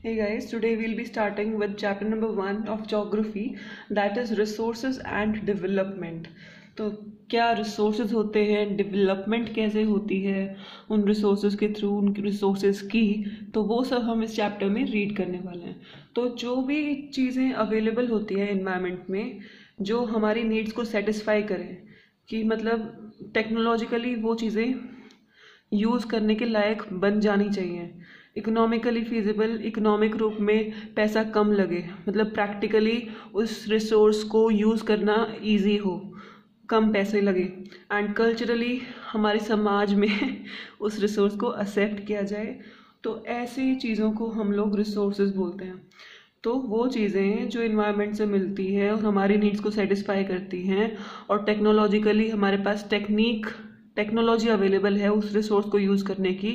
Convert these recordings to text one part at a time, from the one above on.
Hey guys, today we'll be starting with chapter number 1 of geography, that is resources and development. तो क्या resources होते हैं, development कैसे होती है उन रिसोर्सेज के थ्रू, उन रिसोर्सेज की, तो वो सब हम इस चैप्टर में रीड करने वाले हैं। तो जो भी चीज़ें अवेलेबल होती है इन्वायरमेंट में जो हमारी नीड्स को सेटिस्फाई करें, कि मतलब टेक्नोलॉजिकली वो चीज़ें यूज़ करने के लायक बन जानी चाहिए, इकोनॉमिकली फिजिबल, इकोनॉमिक रूप में पैसा कम लगे, मतलब प्रैक्टिकली उस रिसोर्स को यूज़ करना इजी हो, कम पैसे लगे, एंड कल्चरली हमारे समाज में उस रिसोर्स को एक्सेप्ट किया जाए। तो ऐसी चीज़ों को हम लोग रिसोर्सेज बोलते हैं। तो वो चीज़ें जो इन्वायरमेंट से मिलती है और हमारी नीड्स को सेटिस्फाई करती हैं, और टेक्नोलॉजिकली हमारे पास टेक्नोलॉजी अवेलेबल है उस रिसोर्स को यूज़ करने की,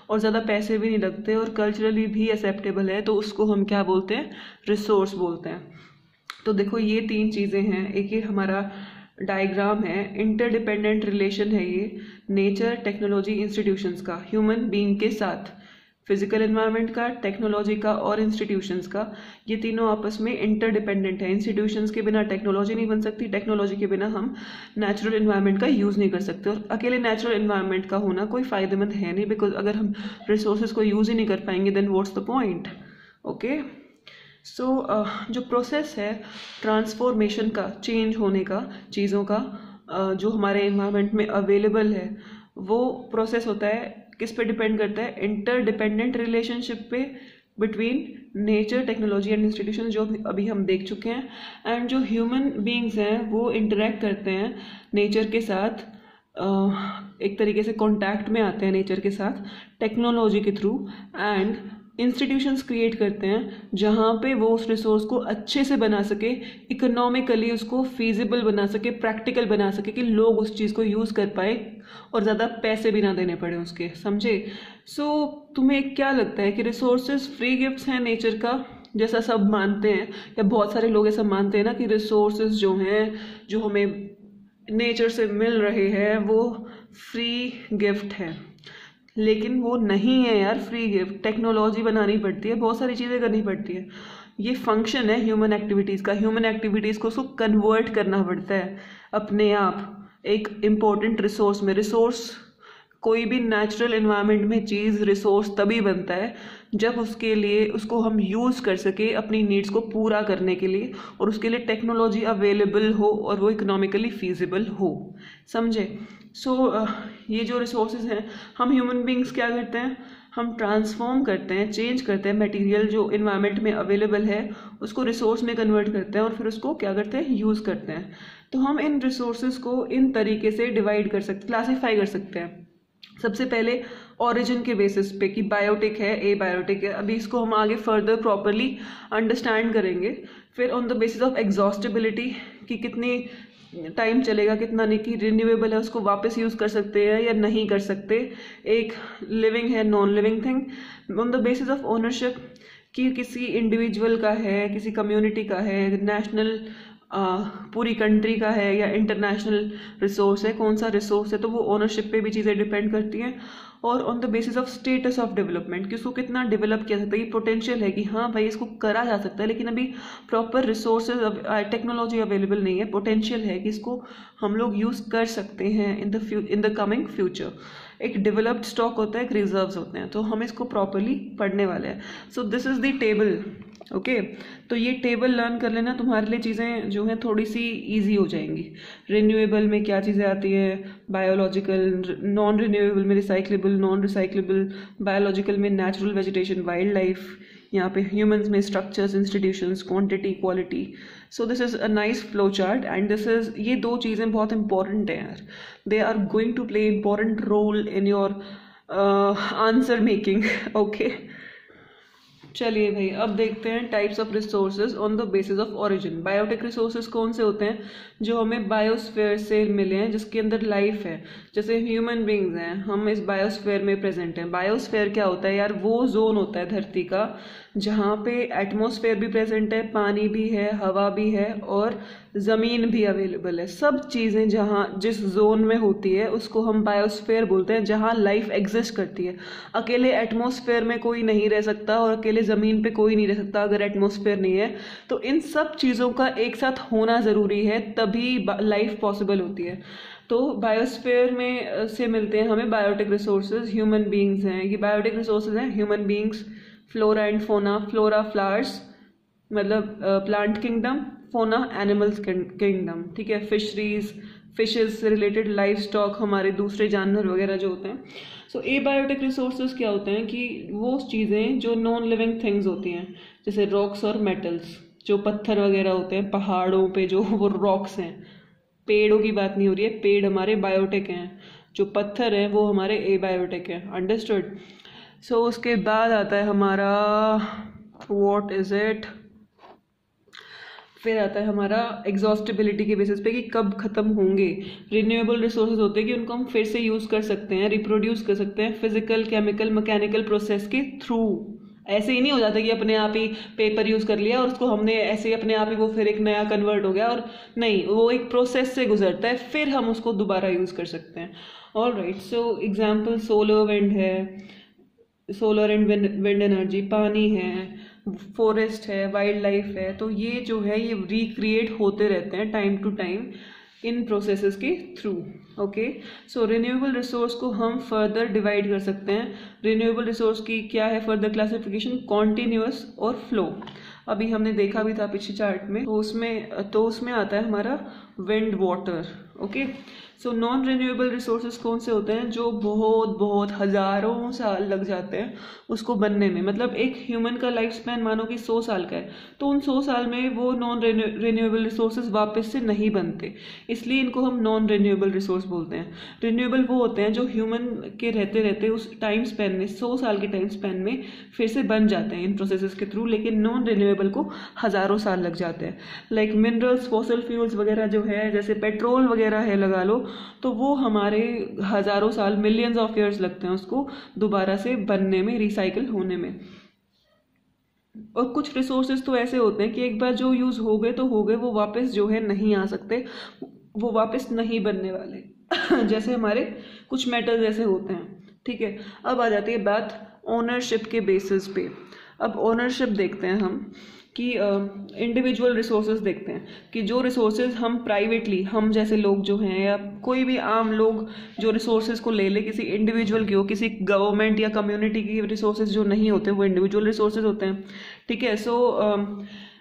और ज़्यादा पैसे भी नहीं लगते और कल्चरली भी एक्सेप्टेबल है, तो उसको हम क्या बोलते हैं, रिसोर्स बोलते हैं। तो देखो ये 3 चीज़ें हैं। एक ये हमारा डायग्राम है, इंटरडिपेंडेंट रिलेशन है ये नेचर, टेक्नोलॉजी, इंस्टीट्यूशंस का, ह्यूमन बीइंग के साथ, फिजिकल एनवायरनमेंट का, टेक्नोलॉजी का और इंस्टीट्यूशंस का। ये तीनों आपस में इंटरडिपेंडेंट है। इंस्टीट्यूशंस के बिना टेक्नोलॉजी नहीं बन सकती, टेक्नोलॉजी के बिना हम नेचुरल एनवायरनमेंट का यूज़ नहीं कर सकते, और अकेले नेचुरल एनवायरनमेंट का होना कोई फ़ायदेमंद है नहीं, बिकॉज अगर हम रिसोर्सेज को यूज़ ही नहीं कर पाएंगे then what's the point. Okay, so जो प्रोसेस है ट्रांसफॉर्मेशन का, चेंज होने का, चीज़ों का, जो हमारे एनवायरनमेंट में अवेलेबल है, वो प्रोसेस होता है, किस पे डिपेंड करता है, इंटरडिपेंडेंट रिलेशनशिप पे between nature, technology and institution, जो अभी हम देख चुके हैं। एंड जो ह्यूमन बीइंग्स हैं वो इंटरेक्ट करते हैं नेचर के साथ, एक तरीके से कॉन्टैक्ट में आते हैं नेचर के साथ टेक्नोलॉजी के थ्रू, एंड इंस्टीट्यूशंस क्रिएट करते हैं जहाँ पे वो उस रिसोर्स को अच्छे से बना सके, इकोनॉमिकली उसको फीजिबल बना सके, प्रैक्टिकल बना सके, कि लोग उस चीज़ को यूज़ कर पाए और ज़्यादा पैसे भी ना देने पड़े उसके, समझे। सो तुम्हें क्या लगता है कि रिसोर्सेज फ्री गिफ्ट्स हैं नेचर का, जैसा सब मानते हैं, या बहुत सारे लोग ऐसा मानते हैं ना कि रिसोर्सेज जो हैं, जो हमें नेचर से मिल रहे हैं, वो फ्री गिफ्ट है। लेकिन वो नहीं है यार फ्री गिफ्ट, टेक्नोलॉजी बनानी पड़ती है, बहुत सारी चीज़ें करनी पड़ती है। ये फंक्शन है ह्यूमन एक्टिविटीज़ का, ह्यूमन एक्टिविटीज़ को उसको कन्वर्ट करना पड़ता है अपने आप एक इम्पोर्टेंट रिसोर्स में। रिसोर्स, कोई भी नेचुरल एनवायरनमेंट में चीज़ रिसोर्स तभी बनता है जब उसके लिए उसको हम यूज़ कर सके अपनी नीड्स को पूरा करने के लिए, और उसके लिए टेक्नोलॉजी अवेलेबल हो और वो इकोनॉमिकली फीजिबल हो, समझे। सो ये जो रिसोर्सेज हैं, हम ह्यूमन बींग्स क्या करते हैं, हम ट्रांसफॉर्म करते हैं, चेंज करते हैं मटेरियल जो इन्वायरमेंट में अवेलेबल है, उसको रिसोर्स में कन्वर्ट करते हैं और फिर उसको क्या करते हैं, यूज़ करते हैं। तो हम इन रिसोर्सेज को इन तरीके से डिवाइड कर सकते, क्लासीफाई कर सकते हैं। सबसे पहले ओरिजिन के बेसिस पे, कि बायोटिक है, ए बायोटिक है, अभी इसको हम आगे फर्दर प्रॉपरली अंडरस्टैंड करेंगे। फिर on the basis of exhaustibility, कि कितनी टाइम चलेगा, कितना नहीं, कि रिन्यूएबल है, उसको वापस यूज़ कर सकते हैं या नहीं कर सकते, एक लिविंग है, non living thing. On the basis of ownership, कि किसी इंडिविजुअल का है, किसी कम्युनिटी का है, नेशनल पूरी कंट्री का है, या इंटरनेशनल रिसोर्स है, कौन सा रिसोर्स है, तो वो ओनरशिप पे भी चीज़ें डिपेंड करती हैं। और on the basis of status of development, कि उसको कितना डेवलप किया सकता है, ये पोटेंशियल है कि हाँ भाई इसको करा जा सकता है, लेकिन अभी प्रॉपर रिसोर्सेज, टेक्नोलॉजी अवेलेबल नहीं है, पोटेंशियल है कि इसको हम लोग यूज़ कर सकते हैं इन द कमिंग फ्यूचर। एक डेवलप्ड स्टॉक होता है, एक रिजर्व्स होते हैं, तो हम इसको प्रॉपरली पढ़ने वाले हैं। सो this is the table. Okay, तो ये टेबल लर्न कर लेना, तुम्हारे लिए चीज़ें जो हैं थोड़ी सी इजी हो जाएंगी। रिन्यूएबल में क्या चीज़ें आती हैं, बायोलॉजिकल, नॉन रिन्यूएबल में रिसाइक्लेबल, नॉन रिसाइक्लेबल, बायोलॉजिकल में नेचुरल वेजिटेशन, वाइल्ड लाइफ, यहाँ पे ह्यूमंस में structures, institutions, quantity, quality. So this is a nice flow chart, and this is, ये 2 चीज़ें बहुत इंपॉर्टेंट हैं यार, they are going to play important role in your answer making. Okay, चलिए भाई, अब देखते हैं types of resources on the basis of origin. Biotic resources कौन से होते हैं, जो हमें बायोस्फीयर से मिले हैं, जिसके अंदर लाइफ है, जैसे ह्यूमन बींग्स हैं, हम इस बायोस्फीयर में प्रेजेंट हैं। बायोस्फीयर क्या होता है यार, वो जोन होता है धरती का जहाँ पे एटमॉस्फेयर भी प्रेजेंट है, पानी भी है, हवा भी है और ज़मीन भी अवेलेबल है। सब चीज़ें जहाँ जिस जोन में होती है उसको हम बायोस्फीयर बोलते हैं, जहाँ लाइफ एग्जिस्ट करती है। अकेले एटमॉस्फेयर में कोई नहीं रह सकता और अकेले लिए ज़मीन पे कोई नहीं रह सकता अगर एटमॉस्फेयर नहीं है। तो इन सब चीज़ों का एक साथ होना ज़रूरी है, तभी लाइफ पॉसिबल होती है। तो बायोस्फीयर में से मिलते हैं हमें बायोटिक रिसोर्सेज, ह्यूमन बींग्स हैं, ये बायोटिक रिसोर्सेज हैं human beings, flora and fauna, flora flowers मतलब प्लांट किंगडम, फोना एनिमल्स किंगडम, ठीक है, फिशरीज, फिशेस से रिलेटेड, लाइफ स्टॉक हमारे दूसरे जानवर वगैरह जो होते हैं। सो एबायोटिक रिसोर्सेज क्या होते हैं कि वो चीज़ें जो नॉन लिविंग थिंग्स होती हैं, जैसे रॉक्स और मेटल्स, जो पत्थर वगैरह होते हैं पहाड़ों पे, जो वो रॉक्स हैं, पेड़ों की बात नहीं हो रही है, पेड़ हमारे बायोटिक हैं, जो पत्थर हैं वो हमारे एबायोटिक हैं, अंडरस्टूड। सो उसके बाद आता है हमारा व्हाट इज इट, फिर आता है हमारा एग्जॉस्टिबिलिटी के बेसिस पे कि कब ख़त्म होंगे। रिन्यूएबल रिसोर्सेज होते हैं कि उनको हम फिर से यूज़ कर सकते हैं, रिप्रोड्यूस कर सकते हैं फिजिकल, केमिकल, मैकेनिकल प्रोसेस के थ्रू। ऐसे ही नहीं हो जाता कि अपने आप ही पेपर यूज़ कर लिया और उसको हमने ऐसे ही अपने आप ही वो फिर एक नया कन्वर्ट हो गया, और नहीं, वो एक प्रोसेस से गुजरता है, फिर हम उसको दोबारा यूज़ कर सकते हैं। All right, so example solar wind है, सोलर एंड विंड एनर्जी, पानी है, फॉरेस्ट है, वाइल्ड लाइफ है। तो ये जो है ये रिक्रिएट होते रहते हैं time to time in processes के थ्रू। ओके, सो रिन्यूएबल रिसोर्स को हम फर्दर डिवाइड कर सकते हैं। रिन्यूएबल रिसोर्स की क्या है फर्दर क्लासिफिकेशन, कॉन्टिन्यूअस और फ्लो। अभी हमने देखा भी था पिछले चार्ट में, तो उसमें आता है हमारा wind, water. Okay, so non renewable resources कौन से होते हैं, जो बहुत बहुत हज़ारों साल लग जाते हैं उसको बनने में। मतलब एक ह्यूमन का लाइफ स्पैन मानो कि 100 साल का है, तो उन 100 साल में वो नॉन रिन्यूएबल रिसोर्सेज वापस से नहीं बनते, इसलिए इनको हम नॉन रिन्यूएबल रिसोर्स बोलते हैं। रिन्यूएबल वो होते हैं जो ह्यूमन के रहते रहते उस टाइम स्पैन में, 100 साल के टाइम स्पैन में फिर से बन जाते हैं इन प्रोसेसेस के थ्रू, लेकिन नॉन रिन्यूएबल को हज़ारों साल लग जाते हैं। लाइक मिनरल्स, फॉसिल फ्यूल्स वगैरह जो है, जैसे पेट्रोल वगैरह है लगा लो, तो वो हमारे हज़ारों साल, मिलियंस ऑफ ईयर्स लगते हैं उसको दोबारा से बनने में, रिसाइकिल होने में। और कुछ रिसोर्सेज तो ऐसे होते हैं कि एक बार जो यूज़ हो गए तो हो गए, वो वापस जो है नहीं आ सकते, वो वापस नहीं बनने वाले जैसे हमारे कुछ मेटल जैसे होते हैं, ठीक है। अब आ जाती है बात ओनरशिप के बेसिस पे। अब ओनरशिप देखते हैं हम कि इंडिविजुअल रिसोर्सेज देखते हैं कि जो रिसोर्सेज हम प्राइवेटली, हम जैसे लोग जो हैं या कोई भी आम लोग जो रिसोर्सेज को ले ले, किसी इंडिविजुअल की हो, किसी गवर्नमेंट या कम्युनिटी की रिसोर्सेज जो नहीं होते वो इंडिविजुअल रिसोर्सेज होते हैं, ठीक है। सो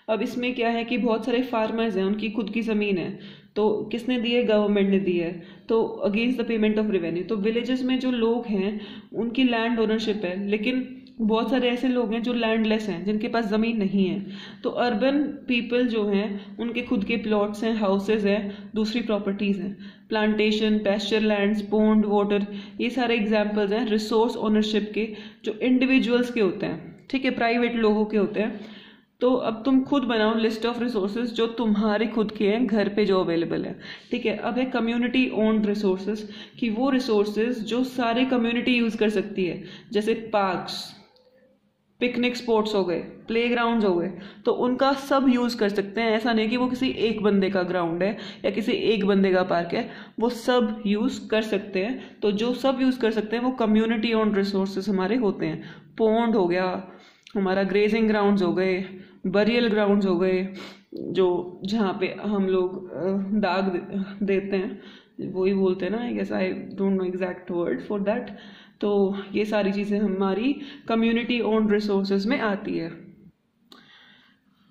अब इसमें क्या है कि बहुत सारे फार्मर्स हैं, उनकी खुद की ज़मीन है, तो किसने दी है, गवर्नमेंट ने दी है, तो against the payment of revenue. तो विलेजेस में जो लोग हैं उनकी लैंड ओनरशिप है, लेकिन बहुत सारे ऐसे लोग हैं जो लैंडलेस हैं, जिनके पास ज़मीन नहीं है। तो अर्बन पीपल जो हैं उनके खुद के प्लॉट्स हैं, हाउसेज हैं, दूसरी प्रॉपर्टीज़ हैं, plantation, pasture lands, pond, water, ये सारे एग्जांपल्स हैं रिसोर्स ओनरशिप के, जो इंडिविजुअल्स के होते हैं, ठीक है, प्राइवेट लोगों के होते हैं। तो अब तुम खुद बनाओ लिस्ट ऑफ रिसोर्सेज जो तुम्हारे खुद के हैं, घर पे जो अवेलेबल है, ठीक है। अब है कम्युनिटी ओन्ड रिसोर्सेज, कि वो रिसोर्सेज जो सारी कम्युनिटी यूज़ कर सकती है, जैसे पार्क्स, पिकनिक स्पॉट्स हो गए, प्लेग्राउंड्स हो गए, तो उनका सब यूज़ कर सकते हैं। ऐसा नहीं कि वो किसी एक बंदे का ग्राउंड है या किसी एक बंदे का पार्क है, वो सब यूज़ कर सकते हैं। तो जो सब यूज़ कर सकते हैं वो कम्युनिटी ओन्ड रिसोर्सेज हमारे होते हैं। पॉन्ड हो गया हमारा, ग्रेजिंग ग्राउंड्स हो गए, बरियल ग्राउंड्स हो गए, जो जहाँ पे हम लोग दाग देते हैं, वही बोलते हैं ना, I guess, I don't know exact word for that. तो ये सारी चीज़ें हमारी कम्युनिटी ओन्ड रिसोर्सेज में आती है।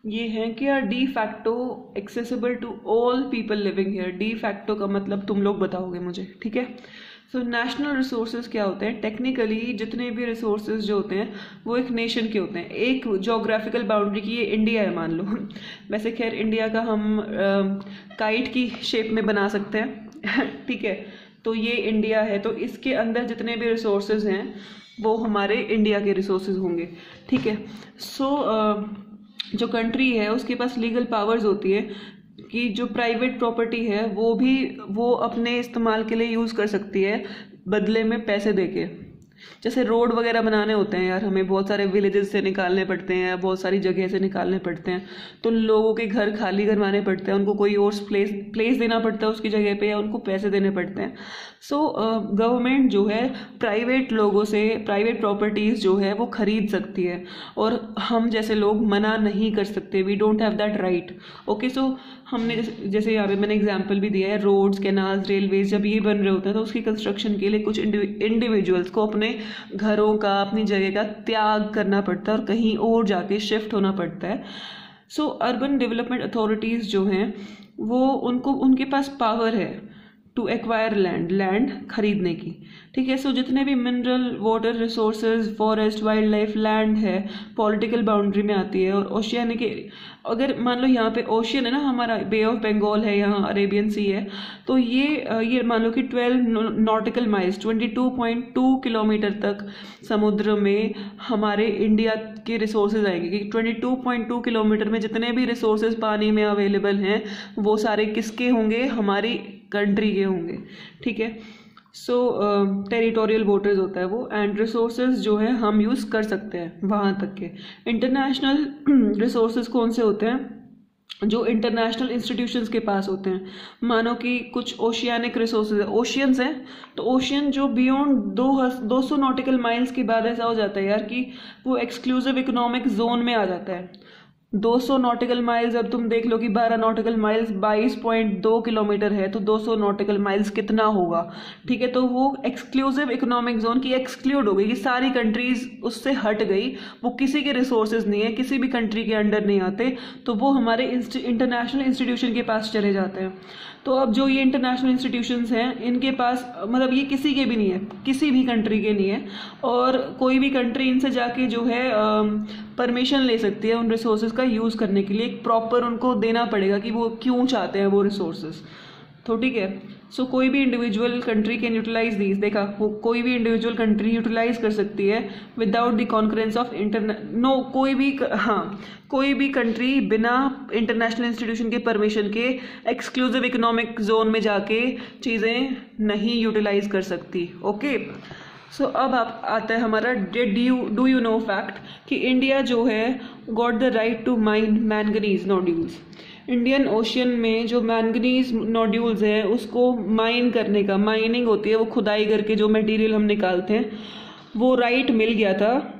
ये हैं कि are de facto accessible to all people living here. De facto का मतलब तुम लोग बताओगे मुझे, ठीक है। सो नेशनल रिसोर्सेज क्या होते हैं, टेक्निकली जितने भी रिसोर्सेज जो होते हैं वो एक नेशन के होते हैं, एक जोग्राफिकल बाउंड्री की, ये इंडिया है मान लो वैसे खैर इंडिया का हम काइट की शेप में बना सकते हैं ठीक है, तो ये इंडिया है, तो इसके अंदर जितने भी रिसोर्सेज हैं वो हमारे इंडिया के रिसोर्सेज होंगे, ठीक है। सो जो कंट्री है उसके पास लीगल पावर्स होती है कि जो प्राइवेट प्रॉपर्टी है वो अपने इस्तेमाल के लिए यूज़ कर सकती है बदले में पैसे देके, जैसे रोड वगैरह बनाने होते हैं यार, हमें बहुत सारे विलेजेस से निकालने पड़ते हैं, बहुत सारी जगह से निकालने पड़ते हैं, तो लोगों के घर खाली करवाने पड़ते हैं, उनको कोई और प्लेस देना पड़ता है उसकी जगह पे, या उनको पैसे देने पड़ते हैं। सो गवर्नमेंट जो है प्राइवेट लोगों से प्राइवेट प्रॉपर्टीज़ जो है वो खरीद सकती है, और हम जैसे लोग मना नहीं कर सकते, we don't have that right. Okay, so हमने जैसे यहाँ पे मैंने एग्जांपल भी दिया है, रोड्स, कैनाल्स, रेलवेज जब ये बन रहे होते हैं तो उसकी कंस्ट्रक्शन के लिए कुछ इंडिविजुअल्स को अपने घरों का, अपनी जगह का त्याग करना पड़ता है और कहीं और जाके शिफ्ट होना पड़ता है। सो अर्बन डेवलपमेंट अथॉरिटीज़ जो हैं वो उनके पास पावर है टू एक्वायर लैंड खरीदने की, ठीक है। सो जितने भी mineral, water resources, forest, wild life, land है, पॉलिटिकल बाउंड्री में आती है। और ओशियानिक, अगर मान लो यहाँ पे ओशियन है ना, हमारा बे ऑफ बंगाल है, यहाँ अरेबियन सी है, तो ये मान लो कि 12 नॉटिकल माइल्स 22.2 किलोमीटर तक समुद्र में हमारे इंडिया के रिसोर्सेज आएंगे, कि 22.2 किलोमीटर में जितने भी रिसोर्सेज पानी में अवेलेबल हैं वो सारे किसके होंगे, हमारी कंट्री के होंगे, ठीक है। सो टेरिटोरियल वाटर्स होता है वो, एंड रिसोर्सेज जो है हम यूज़ कर सकते हैं वहाँ तक के। इंटरनेशनल रिसोर्सेज कौन से होते हैं, जो इंटरनेशनल इंस्टीट्यूशंस के पास होते हैं। मानो कि कुछ ओशियानिक रिसोर्सेज, ओशियंस हैं, तो ओशियन जो बियॉन्ड 200 नॉटिकल माइल्स के बाद ऐसा हो जाता है यार कि वो एक्सक्लूसिव इकोनॉमिक जोन में आ जाता है। 200 नॉटिकल माइल्स, अब तुम देख लो कि 12 नॉटिकल माइल्स 22.2 किलोमीटर है, तो 200 नॉटिकल माइल्स कितना होगा, ठीक है। तो वो एक्सक्लूसिव इकोनॉमिक जोन की एक्सक्लूड हो गई, कि सारी कंट्रीज उससे हट गई, वो किसी के रिसोर्सेज नहीं है, किसी भी कंट्री के अंडर नहीं आते, तो वो हमारे इंटरनेशनल इंस्टीट्यूशन के पास चले जाते हैं। तो अब जो ये इंटरनेशनल इंस्टीट्यूशंस हैं इनके पास, मतलब ये किसी के भी नहीं है, किसी भी कंट्री के नहीं है, और कोई भी कंट्री इनसे जाके जो है परमिशन ले सकती है उन रिसोर्सेज का यूज़ करने के लिए। एक प्रॉपर उनको देना पड़ेगा कि वो क्यों चाहते हैं वो रिसोर्सेज, तो ठीक है। सो कोई भी individual country can utilize these, देखा, कोई भी इंडिविजुअल कंट्री यूटिलाइज कर सकती है विदाउट द कॉन्करेंस ऑफ कोई भी कंट्री बिना इंटरनेशनल इंस्टीट्यूशन के परमिशन के एक्सक्लूसिव इकोनॉमिक जोन में जाके चीज़ें नहीं यूटिलाइज कर सकती। ओके, सो अब आप आता है हमारा डू यू नो फैक्ट, कि इंडिया जो है got the right to mine manganese nodules. Indian ocean में जो मैंगनीज नोड्यूल्स हैं उसको माइन करने का, माइनिंग होती है वो खुदाई करके जो मटेरियल हम निकालते हैं, वो राइट मिल गया था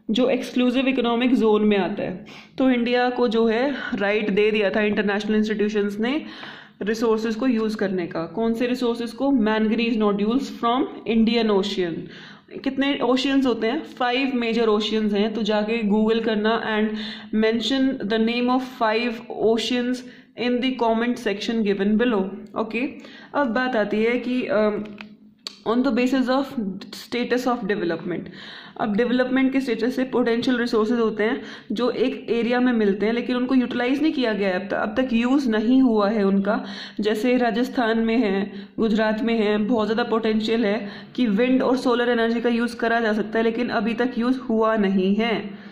जो एक्सक्लूसिव इकोनॉमिक जोन में आता है। तो इंडिया को जो है राइट दे दिया था इंटरनेशनल इंस्टीट्यूशंस ने रिसोर्सेज को यूज़ करने का। कौन से रिसोर्सेज को, manganese nodules from Indian ocean. कितने ओशियंस होते हैं, 5 मेजर ओशियंस हैं, तो जाके गूगल करना and mention the name of 5 oceans in the comment section given below. Okay, अब बात आती है कि on the basis of status of development. अब डेवलपमेंट के स्टेटस से पोटेंशियल रिसोर्सेज होते हैं जो एक एरिया में मिलते हैं लेकिन उनको यूटिलाइज नहीं किया गया है, अब तक यूज़ नहीं हुआ है उनका। जैसे राजस्थान में है, गुजरात में है, बहुत ज़्यादा पोटेंशियल है कि विंड और सोलर एनर्जी का यूज़ करा जा सकता है, लेकिन अभी तक यूज़ हुआ नहीं है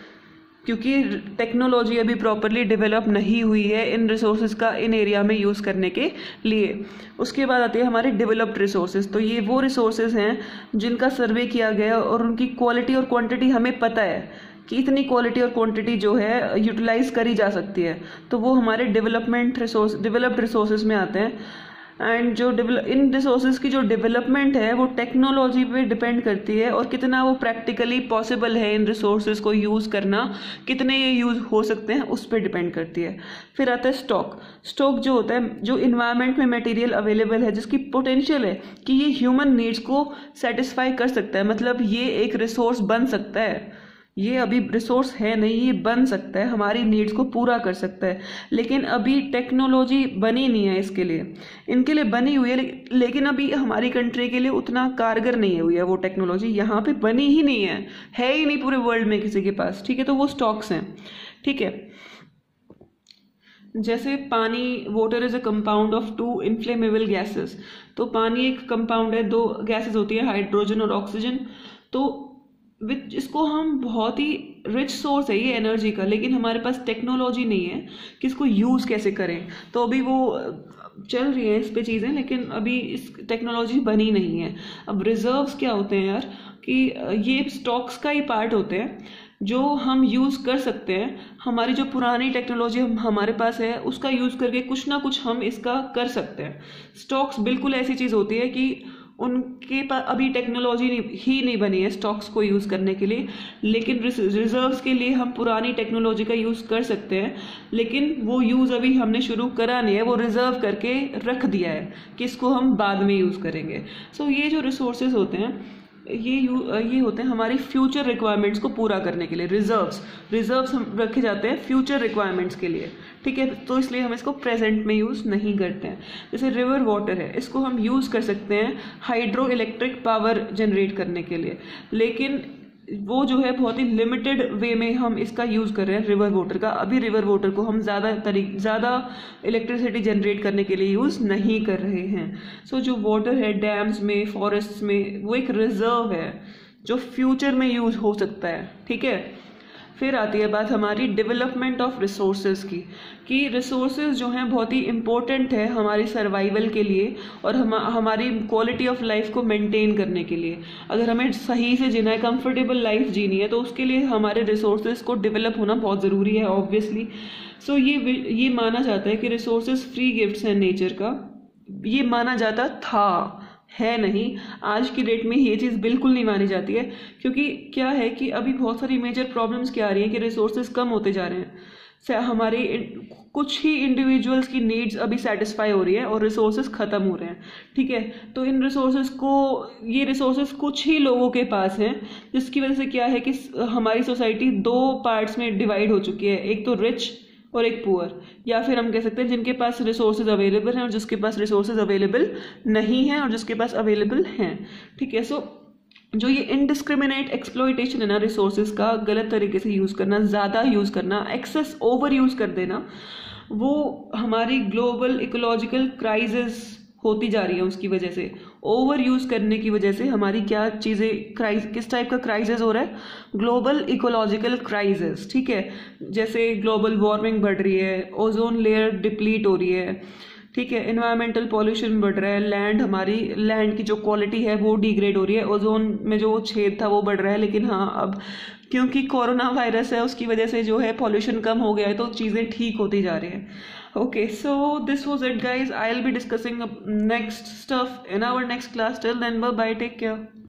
क्योंकि टेक्नोलॉजी अभी प्रॉपरली डेवलप नहीं हुई है इन रिसोर्सेज का इन एरिया में यूज़ करने के लिए। उसके बाद आती है हमारे डेवलप्ड रिसोर्सेज। तो ये वो रिसोर्सेज हैं जिनका सर्वे किया गया और उनकी क्वालिटी और क्वांटिटी हमें पता है कि इतनी क्वालिटी और क्वांटिटी जो है यूटिलाइज करी जा सकती है, तो वो हमारे डेवलप्ड रिसोर्सेज में आते हैं। एंड जो इन रिसोर्सेज की जो डेवलपमेंट है वो टेक्नोलॉजी पे डिपेंड करती है और कितना वो प्रैक्टिकली पॉसिबल है इन रिसोर्सेज को यूज़ करना, कितने ये यूज़ हो सकते हैं उस पर डिपेंड करती है। फिर आता है स्टॉक जो होता है, जो इन्वायरमेंट में मटेरियल अवेलेबल है जिसकी पोटेंशियल है कि ये ह्यूमन नीड्स को सेटिस्फाई कर सकता है, मतलब ये एक रिसोर्स बन सकता है, ये अभी रिसोर्स है नहीं, ये बन सकता है, हमारी नीड्स को पूरा कर सकता है, लेकिन अभी टेक्नोलॉजी बनी नहीं है इसके लिए। इनके लिए बनी हुई है लेकिन अभी हमारी कंट्री के लिए उतना कारगर नहीं हुई है वो टेक्नोलॉजी, यहाँ पे बनी ही नहीं है ही नहीं पूरे वर्ल्ड में किसी के पास, ठीक है। तो वो स्टॉक्स हैं, ठीक है। जैसे पानी, water is a compound of 2 inflammable gases. तो पानी एक कंपाउंड है, 2 गैसेस होती है, हाइड्रोजन और ऑक्सीजन। तो इसको हम बहुत ही रिच सोर्स है ये एनर्जी का, लेकिन हमारे पास टेक्नोलॉजी नहीं है कि इसको यूज़ कैसे करें। तो अभी वो चल रही है इस पे चीज़ें, लेकिन अभी इस टेक्नोलॉजी बनी नहीं है। अब रिजर्व्स क्या होते हैं यार, कि ये स्टॉक्स का ही पार्ट होते हैं जो हम यूज़ कर सकते हैं। हमारी जो पुरानी टेक्नोलॉजी हमारे पास है उसका यूज़ करके कुछ ना कुछ हम इसका कर सकते हैं। स्टॉक्स बिल्कुल ऐसी चीज़ होती है कि उनके पास अभी टेक्नोलॉजी ही नहीं बनी है स्टॉक्स को यूज़ करने के लिए, लेकिन रिजर्व्स के लिए हम पुरानी टेक्नोलॉजी का यूज़ कर सकते हैं, लेकिन वो यूज़ अभी हमने शुरू करा नहीं है, वो रिजर्व करके रख दिया है कि इसको हम बाद में यूज़ करेंगे। सो ये जो रिसोर्सेज होते हैं ये होते हैं हमारी फ्यूचर रिक्वायरमेंट्स को पूरा करने के लिए। रिजर्व्स हम रखे जाते हैं फ्यूचर रिक्वायरमेंट्स के लिए, ठीक है, तो इसलिए हम इसको प्रेजेंट में यूज़ नहीं करते हैं। जैसे रिवर वाटर है, इसको हम यूज़ कर सकते हैं हाइड्रो इलेक्ट्रिक पावर जनरेट करने के लिए, लेकिन वो जो है बहुत ही लिमिटेड वे में हम इसका यूज़ कर रहे हैं रिवर वाटर का। अभी रिवर वाटर को हम ज़्यादा इलेक्ट्रिसिटी जनरेट करने के लिए यूज़ नहीं कर रहे हैं। सो जो वाटर है डैम्स में, फॉरेस्ट में, वो एक रिजर्व है जो फ्यूचर में यूज़ हो सकता है, ठीक है। फिर आती है बात हमारी डेवलपमेंट ऑफ रिसोर्सेज की, कि रिसोर्सेज जो हैं बहुत ही इम्पोर्टेंट है हमारी सर्वाइवल के लिए और हमारी क्वालिटी ऑफ लाइफ को मेंटेन करने के लिए। अगर हमें सही से जीना है, कंफर्टेबल लाइफ जीनी है, तो उसके लिए हमारे रिसोर्सेज को डेवलप होना बहुत ज़रूरी है ऑब्वियसली। सो ये माना जाता है कि रिसोर्सेज फ्री गिफ्ट्स हैं नेचर का। ये माना जाता था, है नहीं, आज की डेट में ये चीज़ बिल्कुल नहीं मानी जाती है, क्योंकि क्या है कि अभी बहुत सारी मेजर प्रॉब्लम्स क्या आ रही हैं कि रिसोर्सेज कम होते जा रहे हैं। हमारे कुछ ही इंडिविजुअल्स की नीड्स अभी सेटिस्फाई हो रही है और रिसोर्सेज ख़त्म हो रहे हैं, ठीक है। तो इन ये रिसोर्सेज कुछ ही लोगों के पास हैं, जिसकी वजह से क्या है कि हमारी सोसाइटी दो पार्ट्स में डिवाइड हो चुकी है, एक तो रिच और एक पुअर, या फिर हम कह सकते हैं जिनके पास रिसोर्सेज अवेलेबल हैं और जिसके पास रिसोर्सेज अवेलेबल नहीं हैं और जिसके पास अवेलेबल हैं, ठीक है। सो जो ये इनडिस्क्रिमिनेट एक्सप्लॉइटेशन है ना रिसोर्सेज का, गलत तरीके से यूज़ करना, ज़्यादा यूज़ करना, एक्सेस ओवर यूज़ कर देना, वो हमारी ग्लोबल इकोलॉजिकल क्राइसिस होती जा रही है। उसकी वजह से ओवर यूज़ करने की वजह से हमारी क्या चीज़ें किस टाइप का क्राइसिस हो रहा है, ग्लोबल इकोलॉजिकल क्राइसिस, ठीक है। जैसे ग्लोबल वार्मिंग बढ़ रही है, ओजोन लेयर डिप्लीट हो रही है, ठीक है, एनवायरमेंटल पॉल्यूशन बढ़ रहा है, हमारी लैंड की जो क्वालिटी है वो डिग्रेड हो रही है, ओजोन में जो छेद था वो बढ़ रहा है। लेकिन हाँ, अब क्योंकि कोरोना वायरस है उसकी वजह से जो है पॉल्यूशन कम हो गया है, तो चीज़ें ठीक होती जा रही हैं। Okay, so this was it guys. I'll be discussing next stuff in our next class. Till then, bye bye, take care.